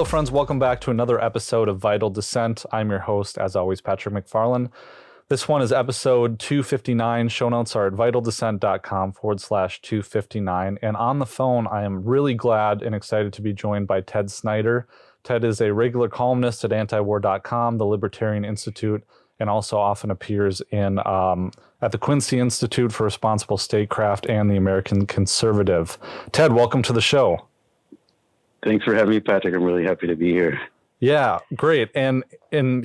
Hello, friends. Welcome back to another episode of Vital Descent. I'm your host, as always, Patrick McFarland. This one is episode 259. Show notes are at vitaldescent.com/259. And on the phone, I am really glad and excited to be joined by Ted Snider. Ted is a regular columnist at antiwar.com, the Libertarian Institute, and also often appears in at the Quincy Institute for Responsible Statecraft and the American Conservative. Ted, welcome to the show. Thanks for having me, Patrick. I'm really happy to be here. Yeah, great. And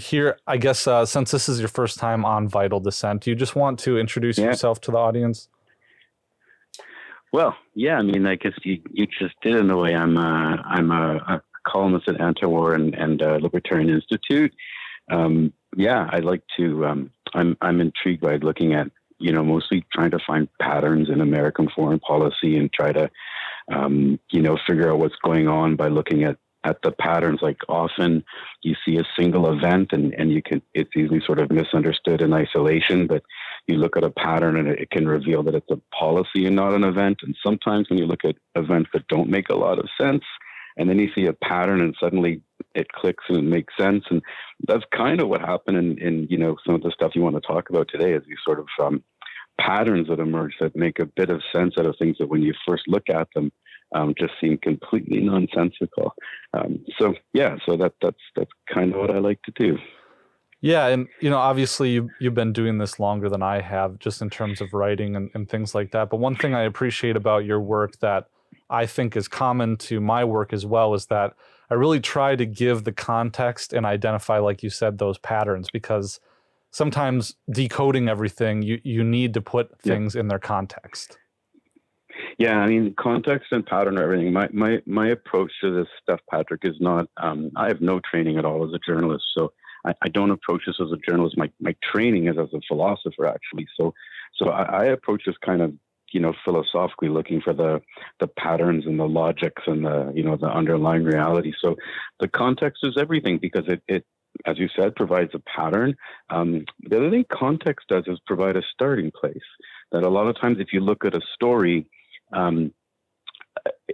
here, I guess, since this is your first time on Vital Descent, do you just want to introduce yourself to the audience? Well, yeah, I mean, I guess you just did in a way. I'm a columnist at Antiwar and Libertarian Institute. I'd like to. I'm intrigued by looking at, mostly trying to find patterns in American foreign policy and try to, figure out what's going on by looking at the patterns. Like often you see a single event and it's easily sort of misunderstood in isolation, but you look at a pattern and it can reveal that it's a policy and not an event. And sometimes when you look at events that don't make a lot of sense, and then you see a pattern and suddenly it clicks and it makes sense. And that's kind of what happened in some of the stuff you want to talk about today is these sort of patterns that emerge that make a bit of sense out of things that when you first look at them, just seem completely nonsensical. So that's kind of what I like to do. Yeah, and obviously you've been doing this longer than I have, just in terms of writing and things like that. But one thing I appreciate about your work that I think is common to my work as well is that I really try to give the context and identify, like you said, those patterns, because sometimes decoding everything, you need to put things in their context. Yeah, I mean, context and pattern are everything. My approach to this stuff, Patrick, is not, I have no training at all as a journalist. So I don't approach this as a journalist. My training is as a philosopher, actually. So I approach this kind of, philosophically looking for the patterns and the logics and the underlying reality. So the context is everything because it as you said, provides a pattern. The other thing context does is provide a starting place. That a lot of times, if you look at a story that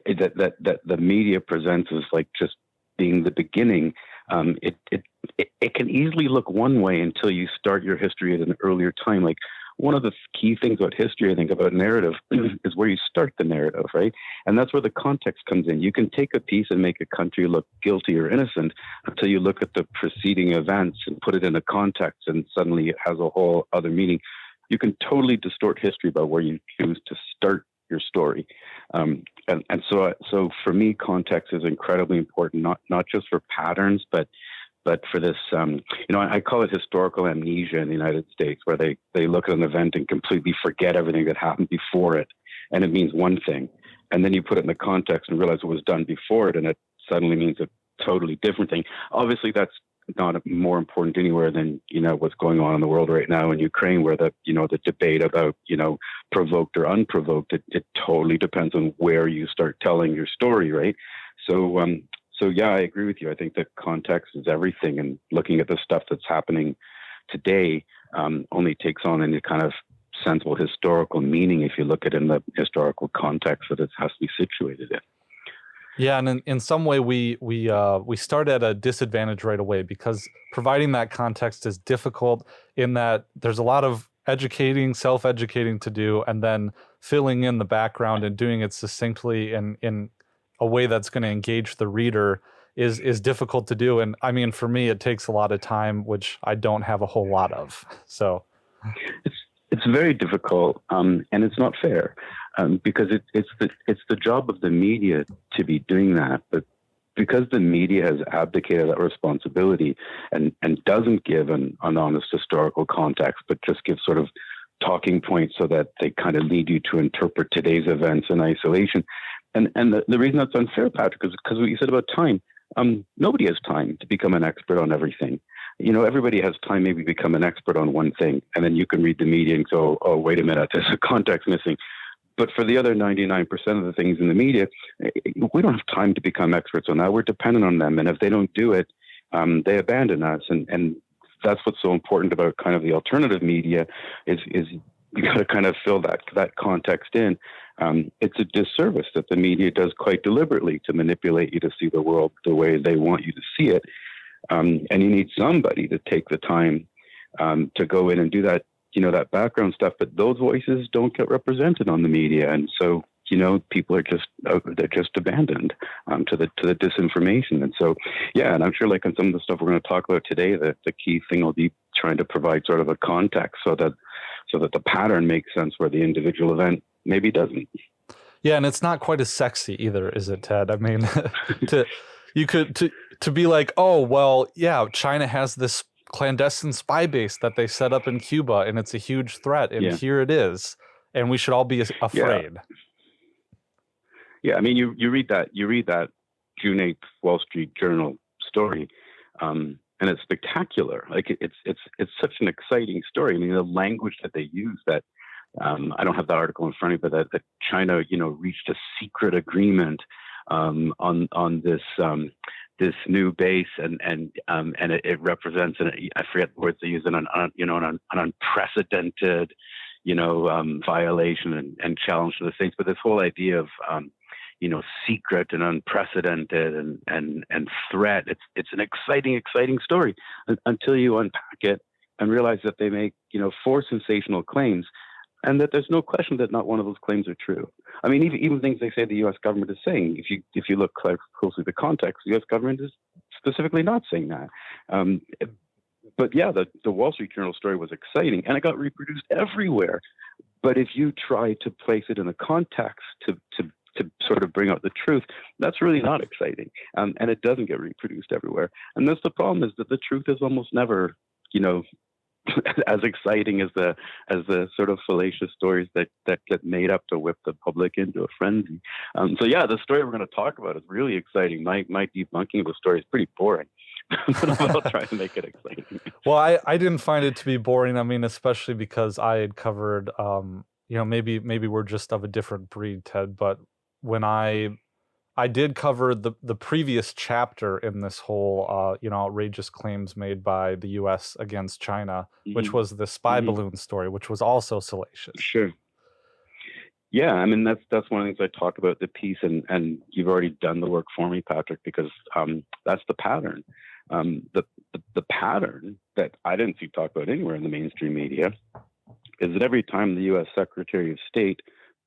the media presents as like just being the beginning, it can easily look one way until you start your history at an earlier time. Like one of the key things about history, I think, about narrative is where you start the narrative, right? And that's where the context comes in. You can take a piece and make a country look guilty or innocent until you look at the preceding events and put it in a context, and suddenly it has a whole other meaning. You can totally distort history by where you choose to start your story. So for me, context is incredibly important, not just for patterns, but for this, I call it historical amnesia in the United States, where they look at an event and completely forget everything that happened before it. And it means one thing. And then you put it in the context and realize it was done before it, and it suddenly means a totally different thing. Obviously, that's not more important anywhere than, what's going on in the world right now in Ukraine, where the debate about, provoked or unprovoked, it totally depends on where you start telling your story, right? So yeah, I agree with you. I think that context is everything, and looking at the stuff that's happening today only takes on any kind of sensible historical meaning if you look at it in the historical context that it has to be situated in. Yeah, and in some way we start at a disadvantage right away, because providing that context is difficult in that there's a lot of self-educating to do, and then filling in the background and doing it succinctly in a way that's going to engage the reader is difficult to do. And I mean, for me, it takes a lot of time, which I don't have a whole lot of. So it's very difficult, and it's not fair, because it's the job of the media to be doing that. But because the media has abdicated that responsibility and doesn't give an honest historical context, but just gives sort of talking points so that they kind of lead you to interpret today's events in isolation. And the reason that's unfair, Patrick, is because what you said about time. Nobody has time to become an expert on everything. Everybody has time maybe become an expert on one thing, and then you can read the media and go, oh, wait a minute, there's a context missing. But for the other 99% of the things in the media, we don't have time to become experts on that. We're dependent on them. And if they don't do it, they abandon us. And that's what's so important about kind of the alternative media is you got to kind of fill that context in. It's a disservice that the media does quite deliberately to manipulate you to see the world the way they want you to see it. And you need somebody to take the time to go in and do that, that background stuff. But those voices don't get represented on the media, and so people are they're just abandoned to the disinformation. And so, yeah, and I'm sure, like on some of the stuff we're going to talk about today, the key thing will be trying to provide sort of a context so that the pattern makes sense where the individual event maybe doesn't. Yeah, and it's not quite as sexy either, is it, Ted? I mean, to be like, oh well, yeah, China has this clandestine spy base that they set up in Cuba, and it's a huge threat, and here it is, and we should all be afraid. Yeah, I mean, you read that June 8th Wall Street Journal story, and it's spectacular. Like it's such an exciting story. I mean, the language that they use, that I don't have that article in front of me, but that China, reached a secret agreement on this new base, and it represents I forget the words they use, an unprecedented violation and challenge to the states. But this whole idea of secret and unprecedented and threat, it's an exciting story until you unpack it and realize that they make 4 sensational claims, and that there's no question that not one of those claims are true. I mean, even things they say the U.S. government is saying, if you look closely at the context, the U.S. government is specifically not saying that. But yeah, the Wall Street Journal story was exciting, and it got reproduced everywhere. But if you try to place it in a context to sort of bring out the truth, that's really not exciting, and it doesn't get reproduced everywhere. And that's the problem, is that the truth is almost never, as exciting as the sort of fallacious stories that get made up to whip the public into a frenzy. So yeah, the story we're going to talk about is really exciting. My debunking of the story is pretty boring, but I'll try to make it exciting. Well, I didn't find it to be boring. I mean, especially because I had covered, maybe we're just of a different breed, Ted, but when I did cover the previous chapter in this whole outrageous claims made by the U.S. against China, which was the spy balloon story, which was also salacious. Sure. Yeah, I mean, that's one of the things I talk about the piece, and you've already done the work for me, Patrick, because that's the pattern. The pattern that I didn't see talked about anywhere in the mainstream media is that every time the U.S. Secretary of State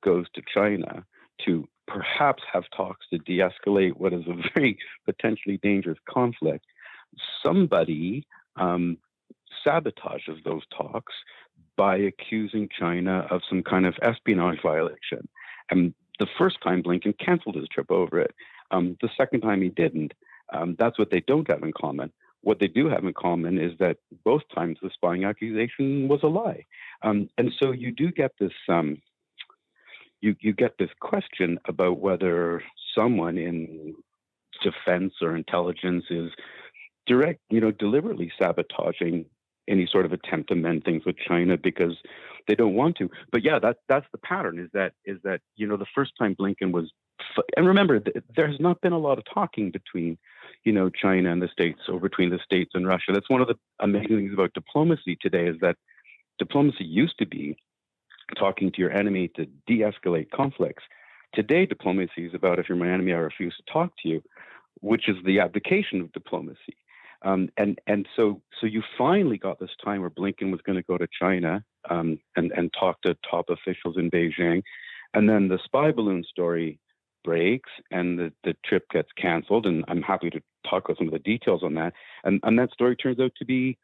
goes to China to perhaps have talks to de-escalate what is a very potentially dangerous conflict, somebody sabotages those talks by accusing China of some kind of espionage violation. And the first time Blinken canceled his trip over it. The second time he didn't. That's what they don't have in common. What they do have in common is that both times the spying accusation was a lie. And so you do get this you get this question about whether someone in defense or intelligence is deliberately sabotaging any sort of attempt to mend things with China because they don't want to. But yeah, that's the pattern. Is that the first time Blinken was, and remember, there has not been a lot of talking between China and the States, or between the States and Russia. That's one of the amazing things about diplomacy today, is that diplomacy used to be talking to your enemy to de-escalate conflicts. Today, diplomacy is about, if you're my enemy, I refuse to talk to you, which is the abdication of diplomacy. And so you finally got this time where Blinken was going to go to China and talk to top officials in Beijing, and then the spy balloon story breaks and the trip gets canceled. And I'm happy to talk about some of the details on that. And that story turns out to be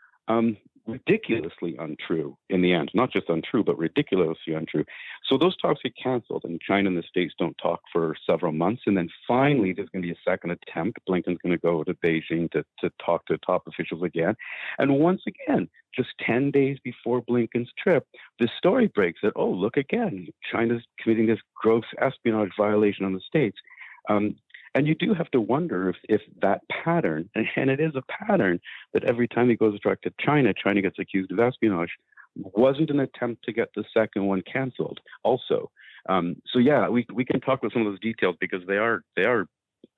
ridiculously untrue in the end. Not just untrue, but ridiculously untrue. So those talks get canceled, and China and the States don't talk for several months. And then finally, there's going to be a second attempt. Blinken's going to go to Beijing to talk to top officials again. And once again, just 10 days before Blinken's trip, the story breaks that, oh, look again, China's committing this gross espionage violation on the States. And you do have to wonder if that pattern, and it is a pattern, that every time he goes direct to China, China gets accused of espionage, wasn't an attempt to get the second one canceled also. So yeah, we can talk about some of those details, because they are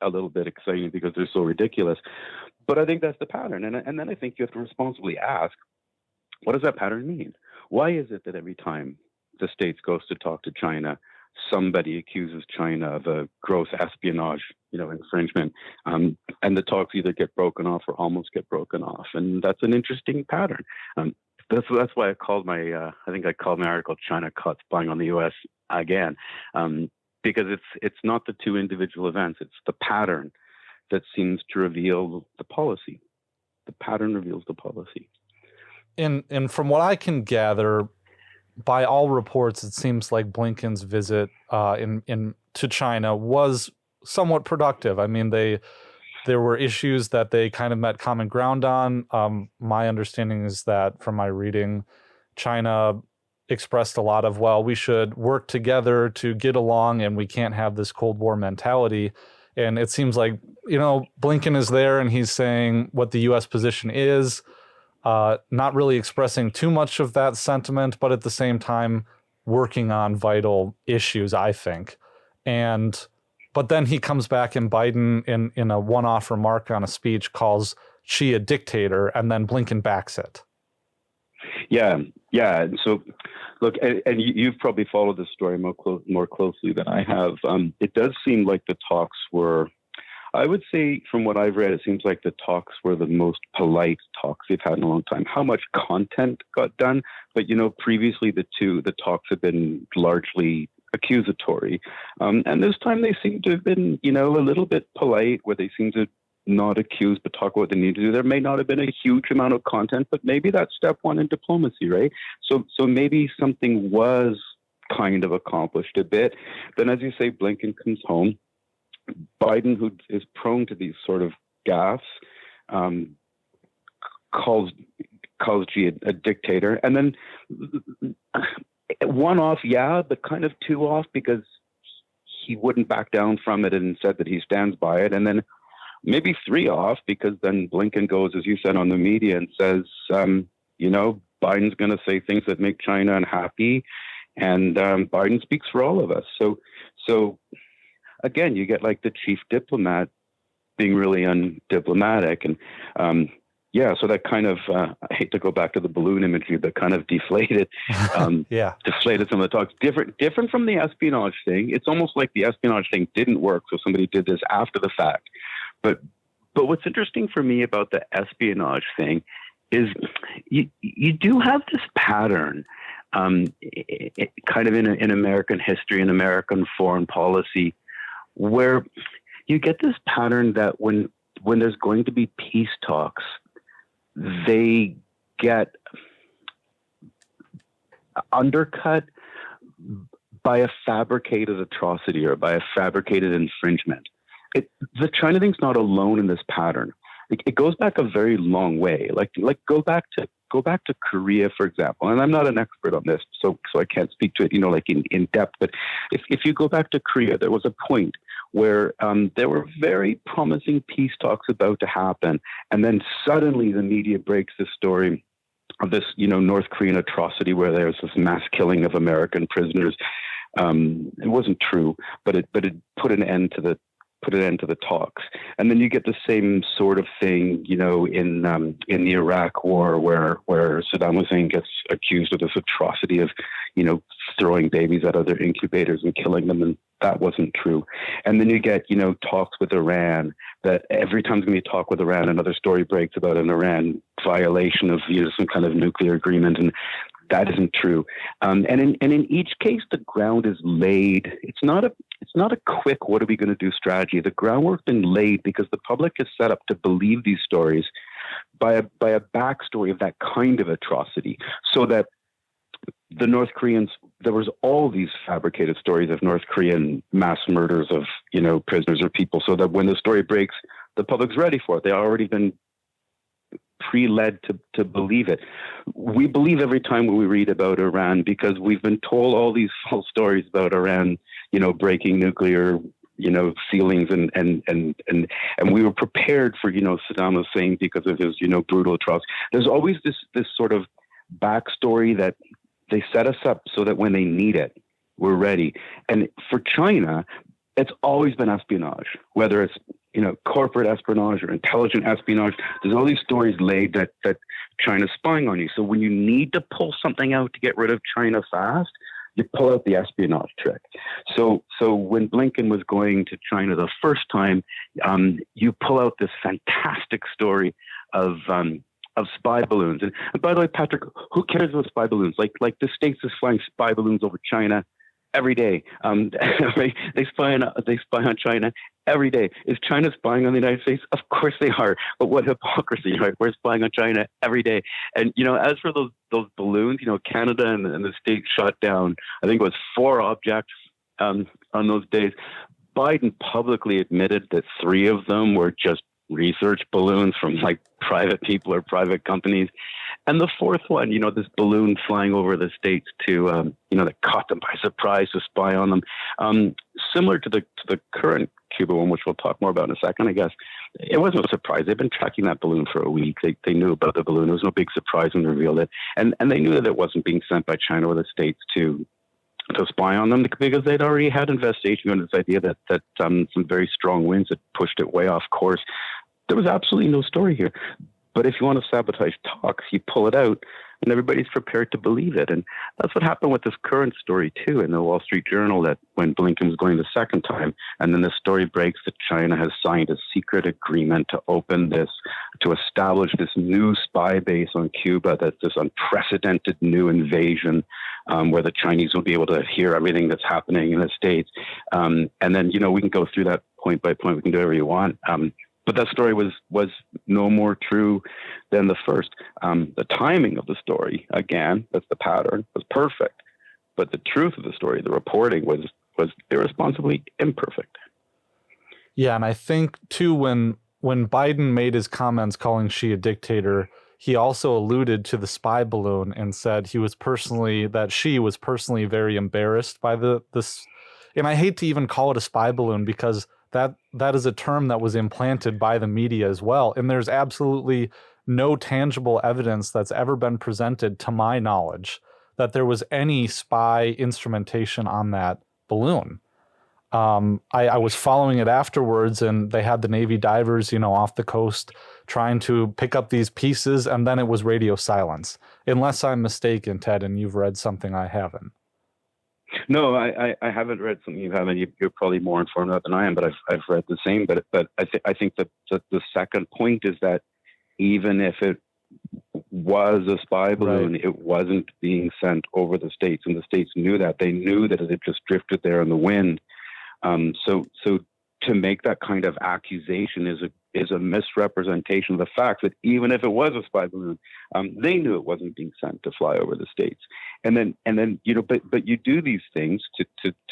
a little bit exciting because they're so ridiculous. But I think that's the pattern. And then I think you have to responsibly ask, what does that pattern mean? Why is it that every time the States goes to talk to China, somebody accuses China of a gross espionage, infringement, and the talks either get broken off or almost get broken off, and that's an interesting pattern. That's why I called I think I called my article "China Caught Spying on the U.S." again, because it's not the two individual events; it's the pattern that seems to reveal the policy. The pattern reveals the policy. And from what I can gather, by all reports, it seems like Blinken's visit to China was somewhat productive. I mean, there were issues that they kind of met common ground on. My understanding is that from my reading, China expressed a lot of, well, we should work together to get along and we can't have this Cold War mentality. And it seems like, Blinken is there and he's saying what the U.S. position is, not really expressing too much of that sentiment, but at the same time working on vital issues, I think. But then he comes back and Biden in a one-off remark on a speech calls Xi a dictator, and then Blinken backs it. Yeah. And so, look, and you've probably followed this story more closely than I have. It does seem like the talks were, I would say, from what I've read, it seems like the talks were the most polite talks they've had in a long time. How much content got done, but previously the talks have been largely accusatory, and this time they seem to have been, a little bit polite, where they seem to not accuse but talk about what they need to do. There may not have been a huge amount of content, but maybe that's step one in diplomacy, right? So maybe something was kind of accomplished a bit. Then, as you say, Blinken comes home. Biden, who is prone to these sort of gaffes, calls Xi a dictator, and then one off, but kind of two off, because he wouldn't back down from it and said that he stands by it, and then maybe three off, because then Blinken goes, as you said, on the media and says, Biden's going to say things that make China unhappy, and Biden speaks for all of us. So again, you get like the chief diplomat being really undiplomatic, and so that kind of, I hate to go back to the balloon imagery, but kind of deflated, deflated some of the talks. Different from the espionage thing. It's almost like the espionage thing didn't work, so somebody did this after the fact. But what's interesting for me about the espionage thing is you do have this pattern, kind of in American history and American foreign policy, where you get this pattern that when there's going to be peace talks, they get undercut by a fabricated atrocity or by a fabricated infringement. The China thing's not alone in this pattern. It goes back a very long way. Like go back to Korea, for example. And I'm not an expert on this, so I can't speak to it, in depth. But if you go back to Korea, there was a point where there were very promising peace talks about to happen, and then suddenly the media breaks the story of this, North Korean atrocity where there's this mass killing of American prisoners. It wasn't true, but it put an end to the talks. And then you get the same sort of thing, in the Iraq War, where Saddam Hussein gets accused of this atrocity of, throwing babies at other incubators and killing them, and that wasn't true. And then you get, talks with Iran, that every time there's going to be a talk with Iran, another story breaks about an Iran violation of, some kind of nuclear agreement, and that isn't true. And in each case, the ground is laid. It's not a quick, what are we going to do strategy. The groundwork's been laid because the public is set up to believe these stories by a backstory of that kind of atrocity, so that the North Koreans, there was all these fabricated stories of North Korean mass murders of, prisoners or people, so that when the story breaks, the public's ready for it. They've already been pre-led to believe it. We believe every time we read about Iran because we've been told all these false stories about Iran, breaking nuclear, ceilings, and we were prepared for, Saddam Hussein because of his, brutal atrocities. There's always this sort of backstory that they set us up so that when they need it, we're ready. And for China, it's always been espionage, whether it's, corporate espionage or intelligent espionage. There's all these stories laid that China's spying on you. So when you need to pull something out to get rid of China fast, you pull out the espionage trick. So when Blinken was going to China the first time, you pull out this fantastic story of spy balloons. And by the way, Patrick, who cares about spy balloons? Like the States is flying spy balloons over China every day. They spy on China every day. Is China spying on the United States? Of course they are. But what hypocrisy, right? We're spying on China every day. And, as for those balloons, Canada and the States shot down, I think it was 4 objects on those days. Biden publicly admitted that 3 of them were just research balloons from like private people or private companies. And the 4th one, this balloon flying over the States to, that caught them by surprise to spy on them. Similar to the current Cuba one, which we'll talk more about in a second, I guess. It wasn't a surprise. They've been tracking that balloon for a week. They knew about the balloon. There was no big surprise when they revealed it. And they knew that it wasn't being sent by China or the States to spy on them, because they'd already had investigation on this idea that some very strong winds had pushed it way off course. There was absolutely no story here. But if you want to sabotage talks, you pull it out and everybody's prepared to believe it. And that's what happened with this current story, too, in the Wall Street Journal, that when Blinken was going the second time, and then the story breaks that China has signed a secret agreement to establish this new spy base on Cuba, that's this unprecedented new invasion where the Chinese will be able to hear everything that's happening in the States. And then, we can go through that point by point. We can do whatever you want. But that story was no more true than the first. The timing of the story, again, that's the pattern, was perfect. But the truth of the story, the reporting, was irresponsibly imperfect. Yeah, and I think, too, when Biden made his comments calling Xi a dictator, he also alluded to the spy balloon and said Xi was personally very embarrassed by this. And I hate to even call it a spy balloon, because that is a term that was implanted by the media as well. And there's absolutely no tangible evidence that's ever been presented, to my knowledge, that there was any spy instrumentation on that balloon. I was following it afterwards, and they had the Navy divers, off the coast trying to pick up these pieces, and then it was radio silence. Unless I'm mistaken, Ted, and you've read something I haven't. No, I haven't read something you haven't. You're probably more informed about than I am, but I've read the same. But I think that the second point is that even if it was a spy balloon, right, it wasn't being sent over the States, and the States knew that. They knew that it had just drifted there in the wind. So to make that kind of accusation is a misrepresentation of the fact that even if it was a spy balloon, they knew it wasn't being sent to fly over the States. And then but you do these things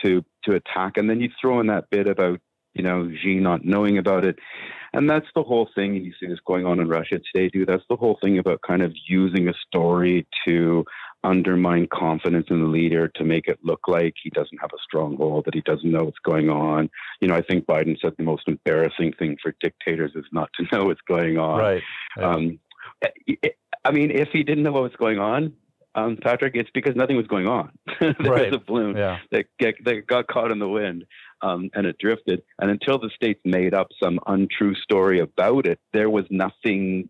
to attack, and then you throw in that bit about Xi not knowing about it, and that's the whole thing. And you see this going on in Russia today, too. That's the whole thing about kind of using a story to undermine confidence in the leader, to make it look like he doesn't have a stronghold, that he doesn't know what's going on. I think Biden said the most embarrassing thing for dictators is not to know what's going on. Right. If he didn't know what was going on, Patrick, it's because nothing was going on. There was a balloon that got caught in the wind, and it drifted. And until the States made up some untrue story about it, there was nothing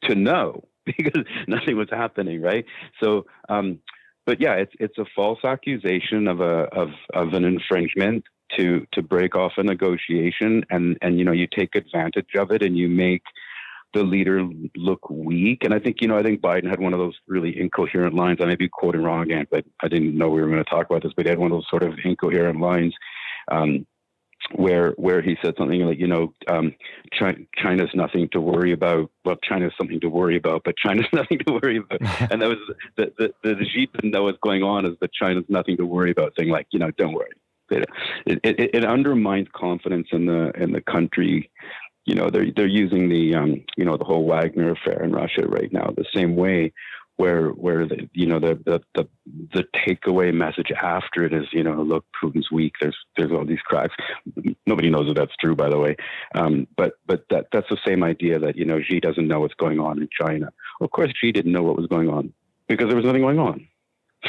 to know, because nothing was happening, right? So, but yeah, it's a false accusation of an infringement to break off a negotiation, and you take advantage of it, and you make the leader look weak. And I think Biden had one of those really incoherent lines. I may be quoting wrong again, but I didn't know we were going to talk about this. But he had one of those sort of incoherent lines where he said something like, China's nothing to worry about. Well, China's something to worry about, but China's nothing to worry about. And that was the Xi didn't know what's going on, is that China's nothing to worry about thing. Like, don't worry. It undermines confidence in the country. They're using the whole Wagner affair in Russia right now the same way, where the takeaway message after it is, look, Putin's weak. There's all these cracks. Nobody knows if that's true, by the way. But that's the same idea that Xi doesn't know what's going on in China. Of course, Xi didn't know what was going on, because there was nothing going on.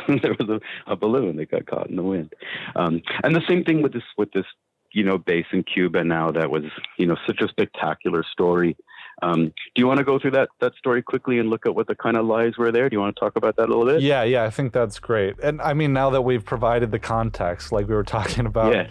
There was a balloon that got caught in the wind. And the same thing with this base in Cuba now, that was such a spectacular story. Do you want to go through that story quickly and look at what the kind of lies were there? Do you want to talk about that a little bit? Yeah, I think that's great. And I mean, now that we've provided the context, like we were talking about. Yeah.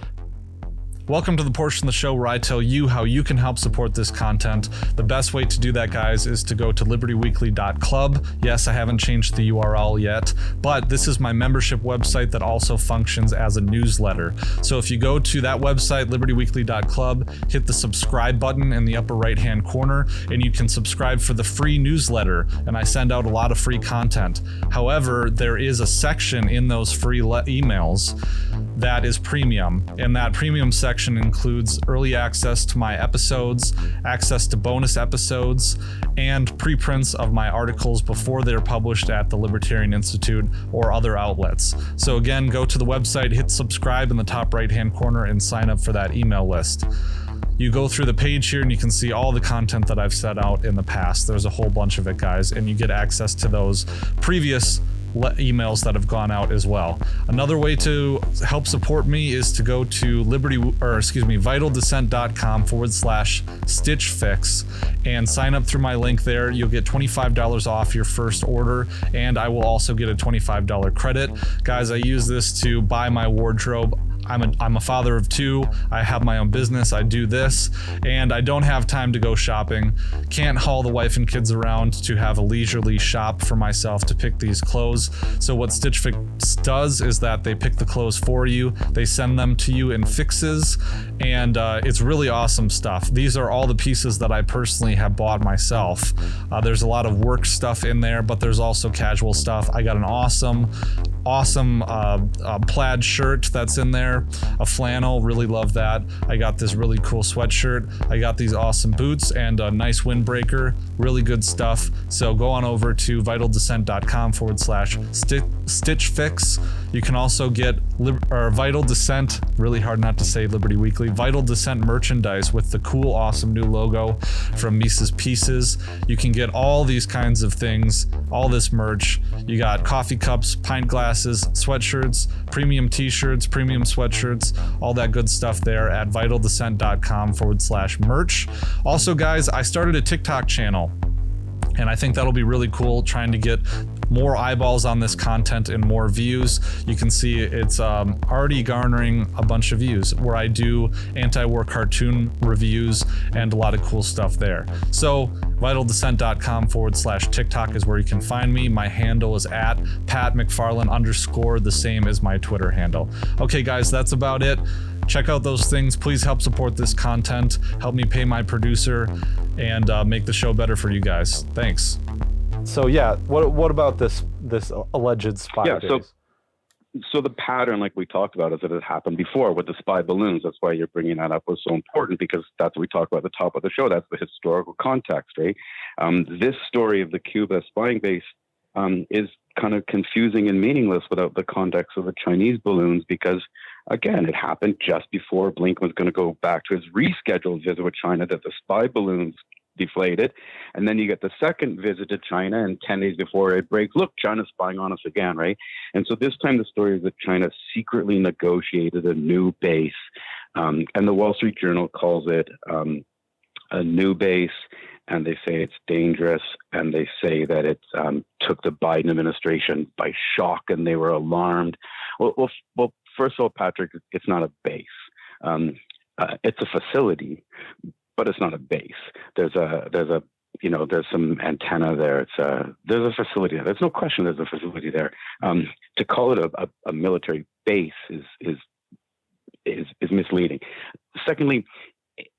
Welcome to the portion of the show where I tell you how you can help support this content. The best way to do that, guys, is to go to libertyweekly.club. Yes, I haven't changed the URL yet, but this is my membership website that also functions as a newsletter. So if you go to that website, libertyweekly.club, hit the subscribe button in the upper right-hand corner, and you can subscribe for the free newsletter, and I send out a lot of free content. However, there is a section in those free emails that is premium, and that premium section includes early access to my episodes, access to bonus episodes, and preprints of my articles before they're published at the Libertarian Institute or other outlets. So again, go to the website, hit subscribe in the top right-hand corner, and sign up for that email list. You go through the page here and you can see all the content that I've set out in the past. There's a whole bunch of it, guys, and you get access to those previous emails that have gone out as well. Another way to help support me is to go to vitaldescent.com/Stitch Fix and sign up through my link there. You'll get $25 off your first order, and I will also get a $25 credit. Guys, I use this to buy my wardrobe. I'm a father of two. I have my own business. I do this, and I don't have time to go shopping. Can't haul the wife and kids around to have a leisurely shop for myself to pick these clothes. So what Stitch Fix does is that they pick the clothes for you. They send them to you in fixes, and it's really awesome stuff. These are all the pieces that I personally have bought myself. There's a lot of work stuff in there, but there's also casual stuff. I got an awesome plaid shirt that's in there, a flannel, really love that. I got this really cool sweatshirt. I got these awesome boots and a nice windbreaker, really good stuff. So go on over to vitaldescent.com/Stitch Fix. You can also get Vital Descent, really hard not to say Liberty Weekly, Vital Descent merchandise with the cool, awesome new logo from Mises Pieces. You can get all these kinds of things, all this merch. You got coffee cups, pint glasses, sweatshirts, premium t-shirts, premium sweatshirts, all that good stuff there at vitaldescent.com/merch. Also, guys, I started a TikTok channel, and I think that'll be really cool, trying to get more eyeballs on this content and more views. You can see it's already garnering a bunch of views, where I do anti-war cartoon reviews and a lot of cool stuff there. So vitaldescent.com/TikTok is where you can find me. My handle is at @PatMcFarlane_, the same as my Twitter handle. Okay, guys, that's about it. Check out those things. Please help support this content. Help me pay my producer and make the show better for you guys. Thanks. So yeah, what about this alleged spy days? So the pattern, like we talked about, is that it happened before with the spy balloons. That's why you're bringing that up was so important, because that's what we talked about at the top of the show. That's the historical context, right? This story of the Cuba spying base is kind of confusing and meaningless without the context of the Chinese balloons, because again, it happened just before Blinken was going to go back to his rescheduled visit with China, that the spy balloons deflated. And then you get the second visit to China, and 10 days before it breaks, look, China's spying on us again, right? And so this time the story is that China secretly negotiated a new base. And the Wall Street Journal calls it a new base, and they say it's dangerous, and they say that it took the Biden administration by shock, and they were alarmed. Well, first of all, Patrick, it's not a base. It's a facility, but it's not a base. There's some antenna there. There's a facility there. There's no question there's a facility there. To call it a military base is misleading. Secondly,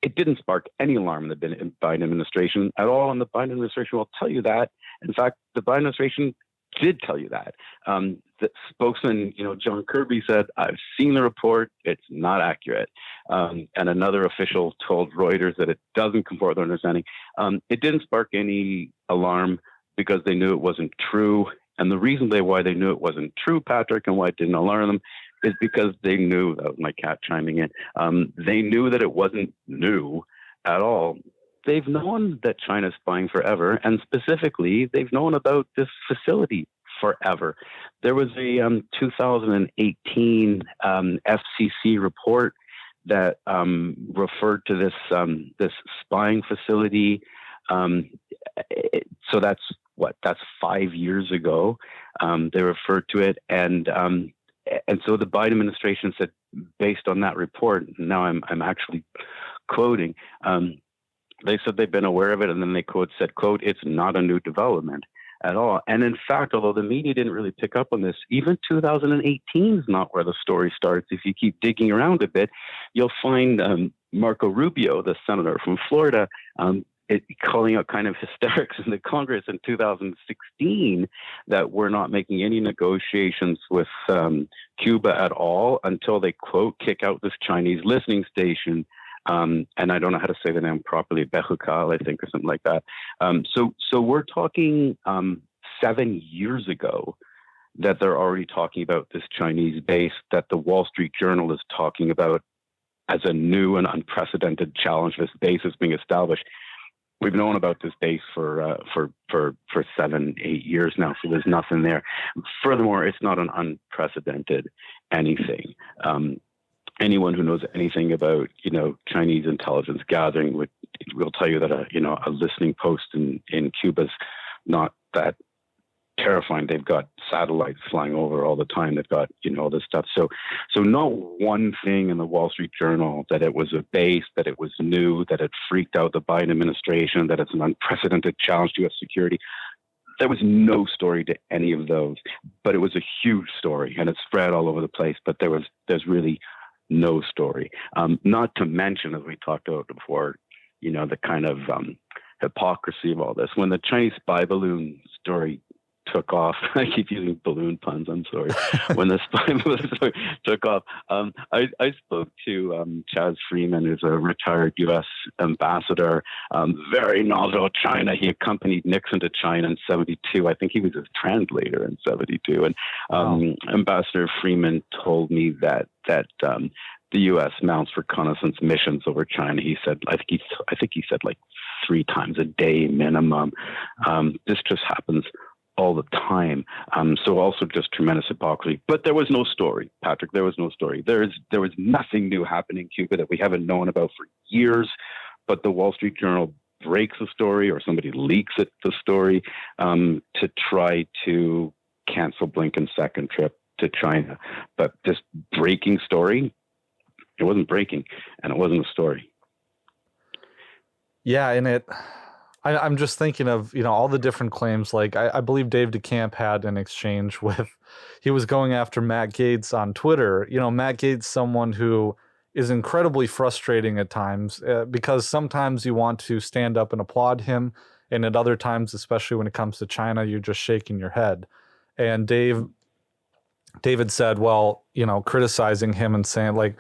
it didn't spark any alarm in the Biden administration at all, and the Biden administration will tell you that. In fact, the Biden administration did tell you that. The spokesman, John Kirby, said, "I've seen the report. It's not accurate." And another official told Reuters that it doesn't comport with their understanding. It didn't spark any alarm because they knew it wasn't true. And the reason why they knew it wasn't true, Patrick, and why it didn't alarm them is because they knew, that was my cat chiming in, they knew that it wasn't new at all. They've known that China's spying forever, and specifically, they've known about this facility forever. There was a 2018 FCC report that referred to this spying facility So that's 5 years ago. They referred to it, and so the Biden administration said, based on that report, now I'm actually quoting. They said they've been aware of it, and then they said, quote, "It's not a new development at all." And in fact, although the media didn't really pick up on this, even 2018 is not where the story starts. If you keep digging around a bit, you'll find Marco Rubio, the senator from Florida, calling out kind of hysterics in the Congress in 2016 that we're not making any negotiations with Cuba at all until they, quote, "kick out this Chinese listening station." And I don't know how to say the name properly, Behukal, I think, or something like that. So we're talking 7 years ago that they're already talking about this Chinese base that the Wall Street Journal is talking about as a new and unprecedented challenge. This base is being established. We've known about this base for 7-8 years now, so there's nothing there. Furthermore, it's not an unprecedented anything. Anyone who knows anything about, Chinese intelligence gathering will tell you that a listening post in Cuba's not that terrifying. They've got satellites flying over all the time. They've got, all this stuff. So not one thing in the Wall Street Journal that it was a base, that it was new, that it freaked out the Biden administration, that it's an unprecedented challenge to U.S. security. There was no story to any of those, but it was a huge story, and it spread all over the place. But there's really no story. Not to mention, as we talked about before, the kind of hypocrisy of all this. When the Chinese spy balloon story took off, I keep using balloon puns, I'm sorry. When the spy balloon story took off, I spoke to Chaz Freeman, who's a retired U.S. ambassador, very knowledgeable China. He accompanied Nixon to China in 1972. I think he was his translator in 1972. And Ambassador Freeman told me that the U.S. mounts reconnaissance missions over China. He said, I think he said like 3 times a day minimum. This just happens all the time. So also just tremendous hypocrisy. But there was no story, Patrick. There was no story. There was nothing new happening in Cuba that we haven't known about for years. But the Wall Street Journal breaks the story, or somebody leaks the story to try to cancel Blinken's second trip to China. But this breaking story, it wasn't breaking, and it wasn't a story. Yeah, and I'm just thinking of, all the different claims. Like, I believe Dave DeCamp had an exchange he was going after Matt Gaetz on Twitter. Matt Gaetz, someone who is incredibly frustrating at times because sometimes you want to stand up and applaud him, and at other times, especially when it comes to China, you're just shaking your head. And David said, well, criticizing him and saying, like,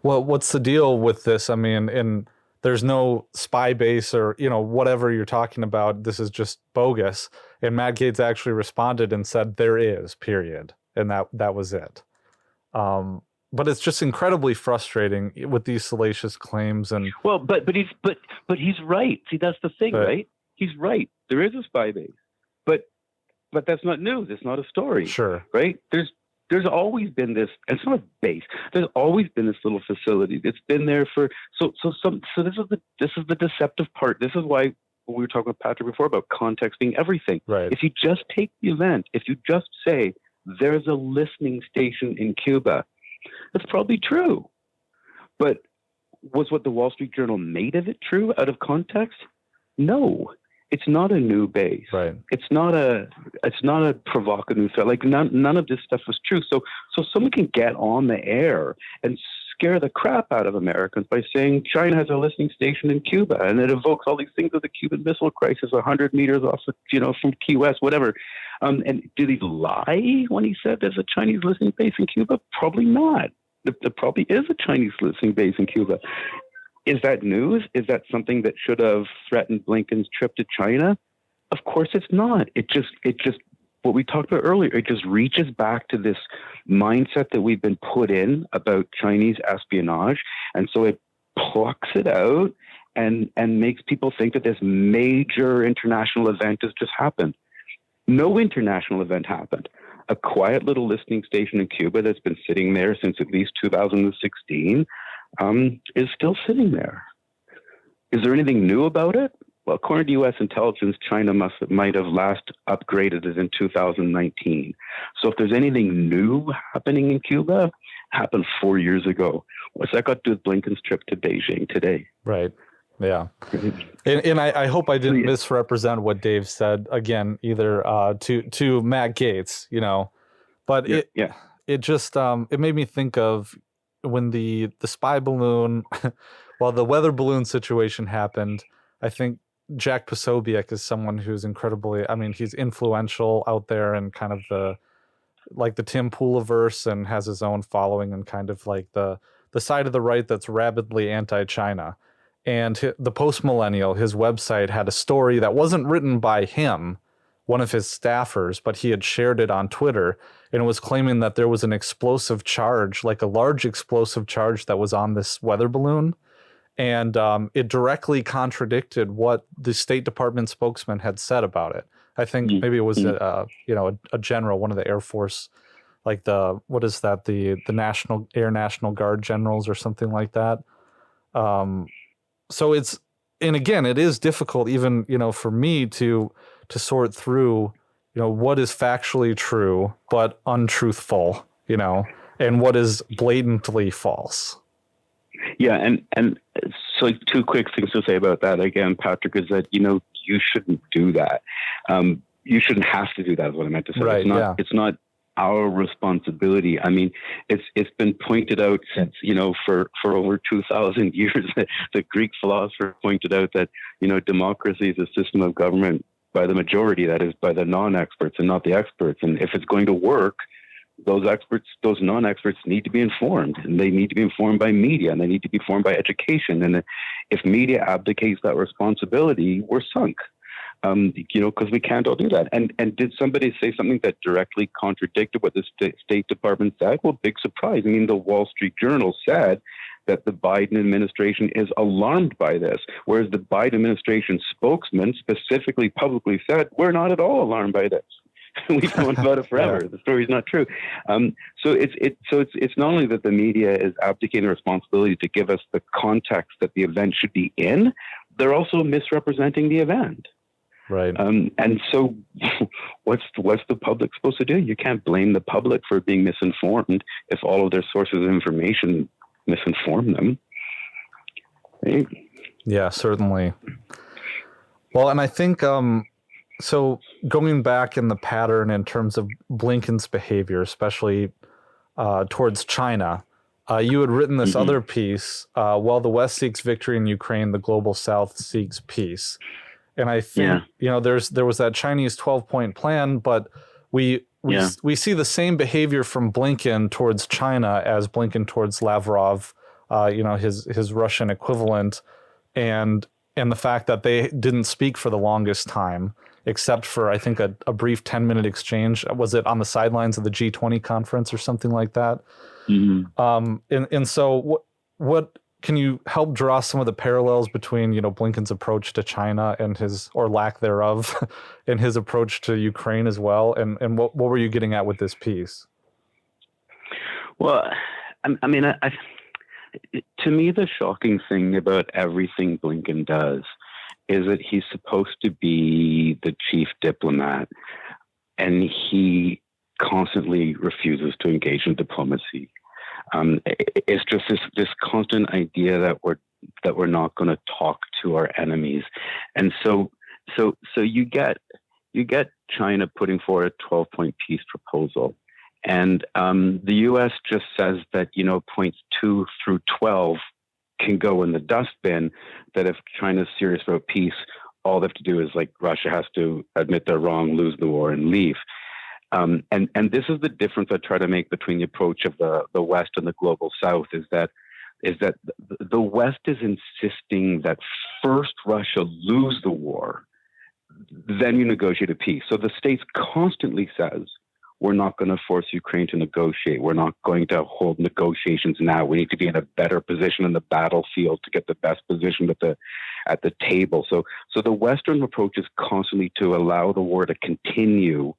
well, what's the deal with this? I mean, and there's no spy base or, whatever you're talking about. This is just bogus. And Matt Gaetz actually responded and said, there is, period. And that was it. But it's just incredibly frustrating with these salacious claims. And well, but he's right. See, that's the thing, right? He's right. There is a spy base, but that's not news. It's not a story. Sure. Right? There's always been this, and it's not a base. There's always been this little facility that's been there for so this is the deceptive part. This is why we were talking with Patrick before about context being everything. Right. If you just take the event, if you just say there's a listening station in Cuba, that's probably true. But was what the Wall Street Journal made of it true out of context? No. It's not a new base. Right. It's not a provocative. Like none of this stuff was true. So someone can get on the air and scare the crap out of Americans by saying China has a listening station in Cuba, and it evokes all these things of the Cuban Missile Crisis, 100 meters off, from Key West, whatever. And did he lie when he said there's a Chinese listening base in Cuba? Probably not. There probably is a Chinese listening base in Cuba. Is that news? Is that something that should have threatened Blinken's trip to China? Of course it's not. It just what we talked about earlier, it just reaches back to this mindset that we've been put in about Chinese espionage. And so it plucks it out and makes people think that this major international event has just happened. No international event happened. A quiet little listening station in Cuba that's been sitting there since at least 2016 is still sitting there. Is there anything new about it? Well, according to U.S. intelligence, China might have last upgraded it in 2019. So if there's anything new happening in Cuba, happened 4 years ago. What's that got to do with Blinken's trip to Beijing today? Right. Yeah. And I hope I didn't misrepresent what Dave said again, either to Matt Gaetz, but it just it made me think of when the spy balloon, well, the weather balloon situation happened. I think Jack Posobiec is someone who's incredibly, I mean, he's influential out there and kind of the Tim Poolaverse, and has his own following and kind of like the side of the right that's rabidly anti-China. And the Post Millennial, his website, had a story that wasn't written by him, one of his staffers, but he had shared it on Twitter, and it was claiming that there was an explosive charge, like a large explosive charge that was on this weather balloon. And it directly contradicted what the State Department spokesman had said about it. I think maybe it was a general, one of the Air Force, like the Air National Guard generals or something like that. So and again, it is difficult even, for me to sort through, what is factually true but untruthful, and what is blatantly false. Yeah, and so two quick things to say about that again, Patrick, is that you shouldn't do that. You shouldn't have to do that. Is what I meant to say. Right, it's not our responsibility. I mean, it's been pointed out since for over 2,000 years. The Greek philosopher pointed out that democracy is a system of government by the majority, that is, by the non-experts and not the experts. And if it's going to work, those non-experts need to be informed, and they need to be informed by media, and they need to be informed by education. And if media abdicates that responsibility, we're sunk. Because we can't all do that. And did somebody say something that directly contradicted what the State Department said? Well, big surprise. I mean, the Wall Street Journal said that the Biden administration is alarmed by this, whereas the Biden administration spokesman specifically publicly said, we're not at all alarmed by this. We've known about it forever. The story's not true. So it's not only that the media is abdicating the responsibility to give us the context that the event should be in, they're also misrepresenting the event. Right. And so what's the public supposed to do? You can't blame the public for being misinformed if all of their sources of information misinform them. Right? Yeah, certainly. Well, and I think so going back in the pattern in terms of Blinken's behavior, especially towards China, you had written this other piece, while the West seeks victory in Ukraine, the global South seeks peace. And I think, there was that Chinese 12-point plan, but we see the same behavior from Blinken towards China as Blinken towards Lavrov, his Russian equivalent, and the fact that they didn't speak for the longest time, except for, I think, a brief 10-minute exchange. Was it on the sidelines of the G20 conference or something like that? Mm-hmm. And so what can you help draw some of the parallels between, Blinken's approach to China and his, or lack thereof, and his approach to Ukraine as well? And what were you getting at with this piece? Well, I mean, to me, the shocking thing about everything Blinken does is that he's supposed to be the chief diplomat, and he constantly refuses to engage in diplomacy. It's just this constant idea that we're not going to talk to our enemies, and so you get China putting forward a 12-point peace proposal, and the U.S. just says that points 2 through 12 can go in the dustbin. That if China's serious about peace, all they have to do is, like, Russia has to admit they're wrong, lose the war, and leave. And this is the difference I try to make between the approach of the West and the global South, is that the West is insisting that first Russia lose the war, then you negotiate a peace. So the States constantly says, we're not going to force Ukraine to negotiate. We're not going to hold negotiations now. We need to be in a better position in the battlefield to get the best position at the table. So the Western approach is constantly to allow the war to continue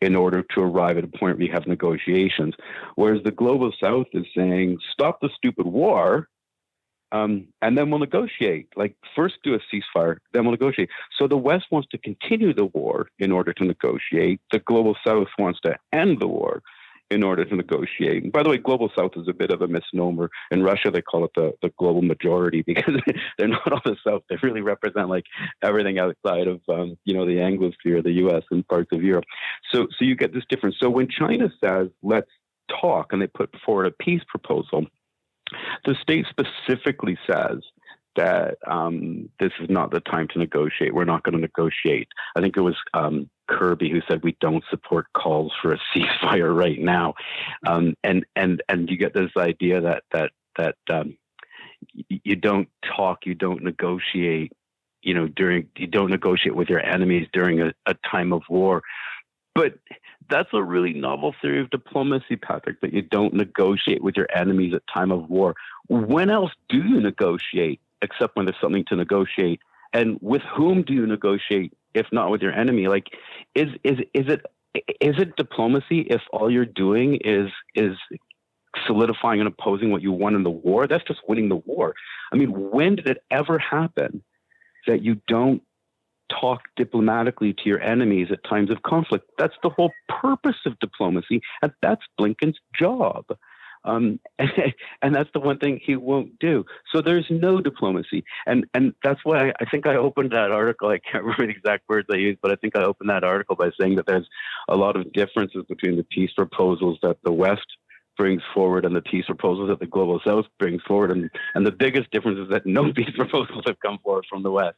in order to arrive at a point where you have negotiations. Whereas the global South is saying, stop the stupid war, and then we'll negotiate. Like, first do a ceasefire, then we'll negotiate. So the West wants to continue the war in order to negotiate. The Global South wants to end the war in order to negotiate. And by the way, Global South is a bit of a misnomer. In Russia, they call it the global majority because they're not all the South. They really represent like everything outside of, the Anglosphere, the U.S. and parts of Europe. So you get this difference. So when China says, let's talk, and they put forward a peace proposal, the state specifically says that this is not the time to negotiate. We're not going to negotiate. I think it was Kirby who said we don't support calls for a ceasefire right now, and you get this idea that you don't talk, you don't negotiate, you don't negotiate with your enemies during a time of war. But that's a really novel theory of diplomacy, Patrick, that you don't negotiate with your enemies at time of war. When else do you negotiate, except when there's something to negotiate? And with whom do you negotiate, if not with your enemy? Like, is it diplomacy if all you're doing is solidifying and opposing what you won in the war? That's just winning the war. I mean, when did it ever happen that you don't talk diplomatically to your enemies at times of conflict? That's the whole purpose of diplomacy, and that's Blinken's job. And that's the one thing he won't do. So there's no diplomacy. And that's why I think I opened that article. I can't remember the exact words I used, but I think I opened that article by saying that there's a lot of differences between the peace proposals that the West brings forward and the peace proposals that the Global South brings forward. And the biggest difference is that no peace proposals have come forward from the West.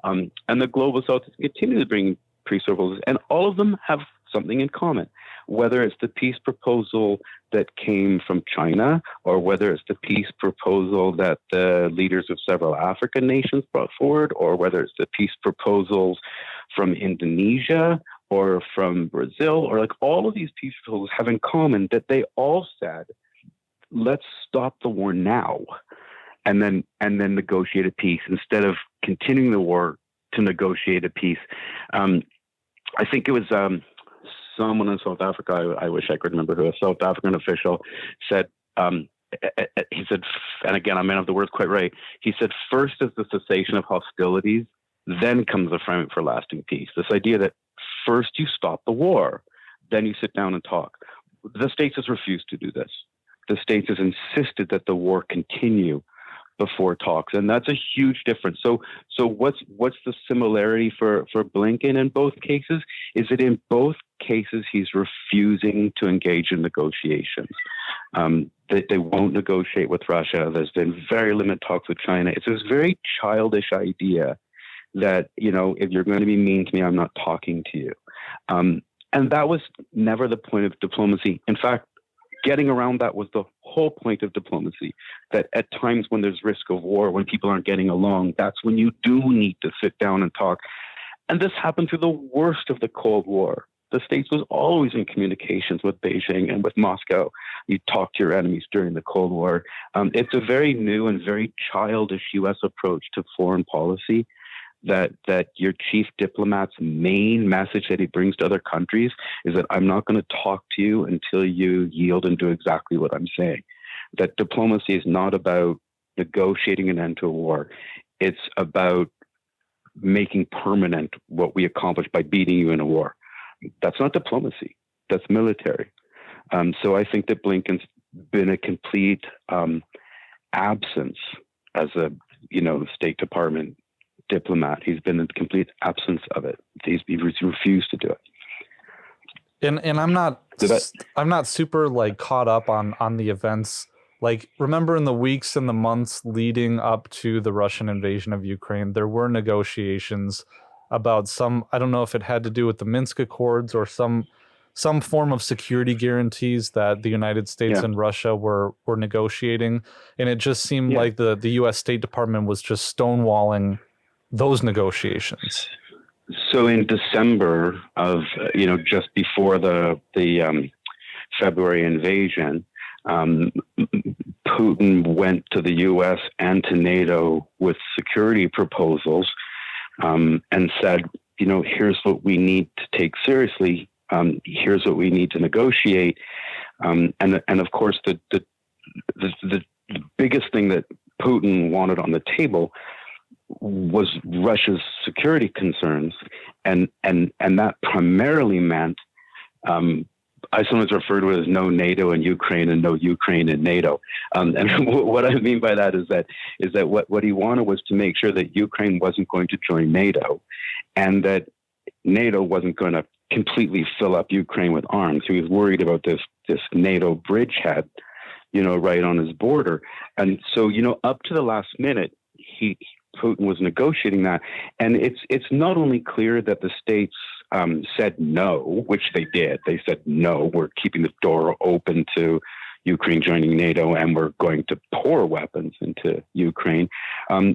And the Global South has continued to bring peace proposals, and all of them have something in common, whether it's the peace proposal that came from China or whether it's the peace proposal that the leaders of several African nations brought forward, or whether it's the peace proposals from Indonesia or from Brazil, or like all of these peace proposals have in common that they all said, let's stop the war now and then negotiate a peace instead of continuing the war to negotiate a peace. I think it was someone in South Africa, I wish I could remember who, a South African official said, he said, and again, I may not have the words quite right, he said, first is the cessation of hostilities, then comes the framework for lasting peace. This idea that first you stop the war, then you sit down and talk. The States has refused to do this. The States has insisted that the war continue before talks, and that's a huge difference. So what's the similarity for Blinken in both cases? Is that in both cases he's refusing to engage in negotiations. They won't negotiate with Russia. There's been very limited talks with China. It's this very childish idea that, if you're going to be mean to me, I'm not talking to you. And that was never the point of diplomacy. In fact, getting around that was the whole point of diplomacy, that at times when there's risk of war, when people aren't getting along, that's when you do need to sit down and talk. And this happened through the worst of the Cold War. The States was always in communications with Beijing and with Moscow. You talk to your enemies during the Cold War. It's a very new and very childish U.S. approach to foreign policy, that your chief diplomat's main message that he brings to other countries is that I'm not going to talk to you until you yield and do exactly what I'm saying. That diplomacy is not about negotiating an end to a war. It's about making permanent what we accomplished by beating you in a war. That's not diplomacy. That's military. So I think that Blinken's been a complete absence as a State Department diplomat. He's been in complete absence of it. He's refused to do it. And I'm not super caught up on the events. Remember in the weeks and the months leading up to the Russian invasion of Ukraine, there were negotiations about I don't know if it had to do with the Minsk Accords or some form of security guarantees that the United States and Russia were negotiating. And it just seemed like the U.S. State Department was just stonewalling those negotiations. So in December of, just before the February invasion, Putin went to the U.S. and to NATO with security proposals and said, here's what we need to take seriously. Here's what we need to negotiate. And of course, the biggest thing that Putin wanted on the table was Russia's security concerns, and that primarily meant, I sometimes refer to it as no NATO in Ukraine and no Ukraine in NATO. And what I mean by that is that what he wanted was to make sure that Ukraine wasn't going to join NATO, and that NATO wasn't going to completely fill up Ukraine with arms. He was worried about this NATO bridgehead, right on his border. And so, up to the last minute, Putin was negotiating that. And it's not only clear that the states said no, which they did. They said, no, we're keeping the door open to Ukraine joining NATO, and we're going to pour weapons into Ukraine.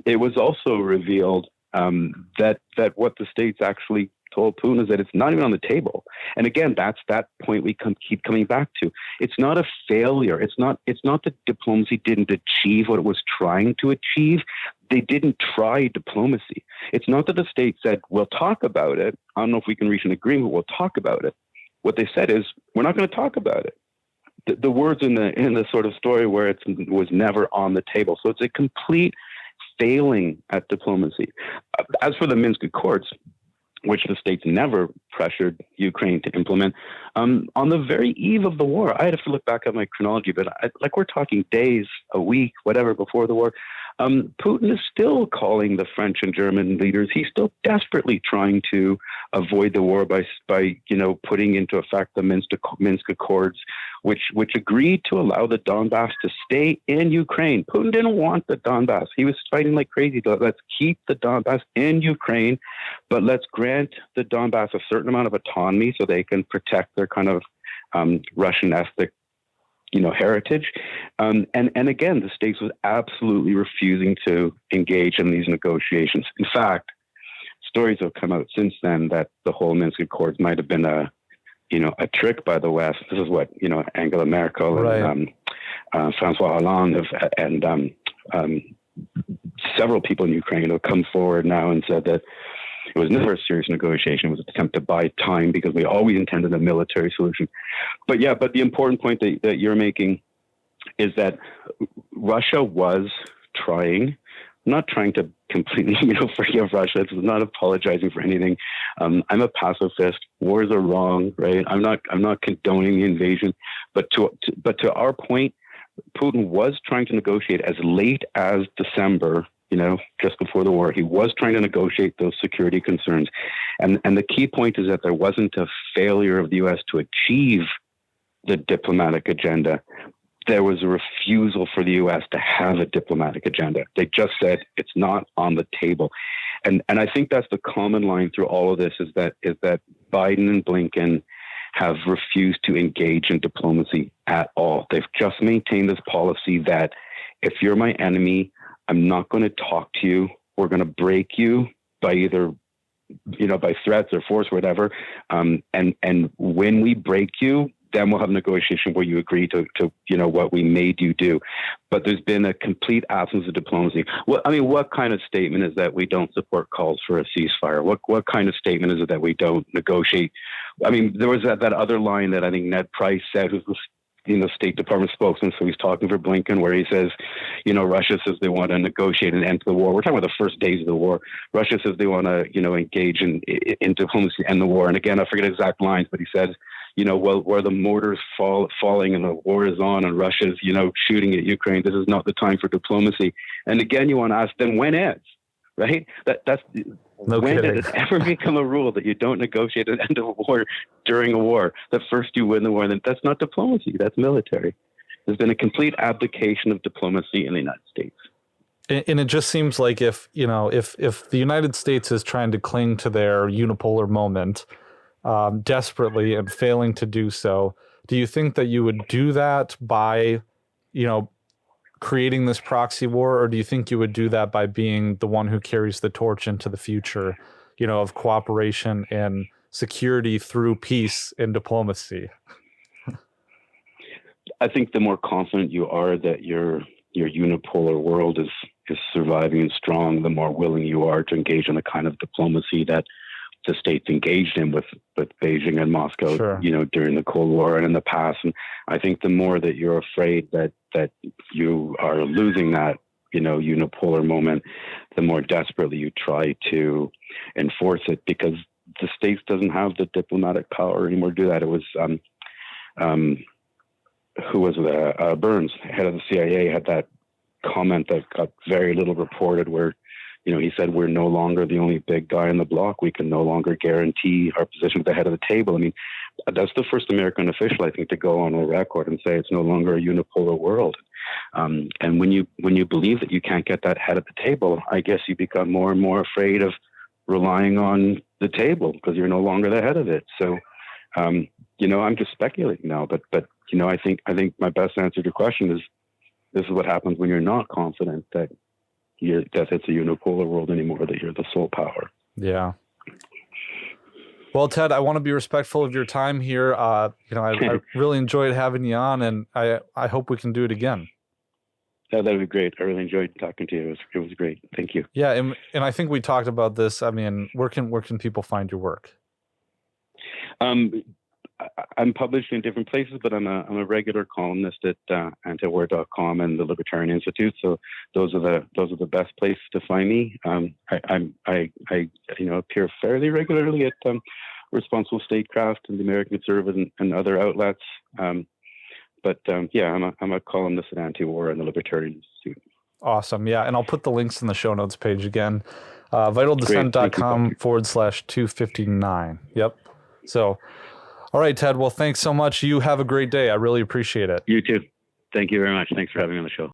It was also revealed that what the states actually told Putin is that it's not even on the table. And again, that's that point we keep coming back to. It's not a failure. It's not that diplomacy didn't achieve what it was trying to achieve. They didn't try diplomacy. It's not that the state said, we'll talk about it. I don't know if we can reach an agreement. We'll talk about it. What they said is, we're not going to talk about it. The words in the sort of story where it was never on the table. So it's a complete failing at diplomacy. As for the Minsk Accords, which the states never pressured Ukraine to implement, on the very eve of the war, I had to look back at my chronology, but we're talking days, a week, whatever, before the war, Putin is still calling the French and German leaders. He's still desperately trying to avoid the war by putting into effect the Minsk Accords, which agreed to allow the Donbass to stay in Ukraine. Putin didn't want the Donbass. He was fighting like crazy. Let's keep the Donbass in Ukraine, but let's grant the Donbass a certain amount of autonomy so they can protect their kind of Russian ethnic heritage. And again, the states was absolutely refusing to engage in these negotiations. In fact, stories have come out since then that the whole Minsk Accords might have been a trick by the West. This is what, Angela Merkel and Francois Hollande and several people in Ukraine have come forward now and said that it was never a serious negotiation. It was an attempt to buy time because we always intended a military solution. But the important point that you're making is that Russia was trying, not trying to completely, forgive Russia. It's not apologizing for anything. I'm a pacifist. Wars are wrong, right? I'm not condoning the invasion. But to our point, Putin was trying to negotiate as late as December, just before the war. He was trying to negotiate those security concerns. And the key point is that there wasn't a failure of the U.S. to achieve the diplomatic agenda. There was a refusal for the U.S. to have a diplomatic agenda. They just said it's not on the table. And I think that's the common line through all of this is that Biden and Blinken have refused to engage in diplomacy at all. They've just maintained this policy that if you're my enemy, I'm not going to talk to you. We're going to break you by either, by threats or force or whatever. And when we break you, then we'll have a negotiation where you agree to what we made you do. But there's been a complete absence of diplomacy. Well, I mean, what kind of statement is that we don't support calls for a ceasefire? What kind of statement is it that we don't negotiate? I mean, there was that other line that I think Ned Price said, who's the State Department spokesman, so he's talking for Blinken, where he says, Russia says they want to negotiate an end to the war. We're talking about the first days of the war. Russia says they want to, engage in diplomacy and end the war. And again, I forget exact lines, but he says, where the mortars falling and the war is on and Russia's, shooting at Ukraine, this is not the time for diplomacy. And again, you want to ask, then when is? Right? That's no when kidding. did it ever become a rule that you don't negotiate an end of a war during a war? That first you win the war, then that's not diplomacy. That's military. There's been a complete abdication of diplomacy in the United States. And it just seems like if the United States is trying to cling to their unipolar moment desperately and failing to do so, do you think that you would do that by, creating this proxy war, or do you think you would do that by being the one who carries the torch into the future, of cooperation and security through peace and diplomacy? I think the more confident you are that your unipolar world is surviving and strong, the more willing you are to engage in the kind of diplomacy that the states engaged in with Beijing and Moscow, Sure. During the Cold War and in the past. And I think the more that you're afraid that you are losing that unipolar moment, the more desperately you try to enforce it, because the States doesn't have the diplomatic power anymore to do that. It was who was Burns, head of the CIA, had that comment that got very little reported, where he said, we're no longer the only big guy in the block. We can no longer guarantee our position at the head of the table. I mean, that's the first American official, I think, to go on a record and say it's no longer a unipolar world. And when you believe that you can't get that head at the table, I guess you become more and more afraid of relying on the table because you're no longer the head of it. So, I'm just speculating now, but I think my best answer to your question is this is what happens when you're not confident that it's a unipolar world anymore, that you're the sole power. Yeah. Well, Ted, I want to be respectful of your time here. I really enjoyed having you on, and I hope we can do it again. Yeah, that'd be great. I really enjoyed talking to you. It was great. Thank you. Yeah, and I think we talked about this. I mean, where can people find your work? I'm published in different places, but I'm a regular columnist at antiwar.com and the Libertarian Institute. So those are the best places to find me. I appear fairly regularly at Responsible Statecraft and the American Conservative and other outlets. I'm a columnist at Antiwar and the Libertarian Institute. Awesome. Yeah, and I'll put the links in the show notes page again. vitaldescent.com/259. Yep. So. All right, Ted. Well, thanks so much. You have a great day. I really appreciate it. You too. Thank you very much. Thanks for having me on the show.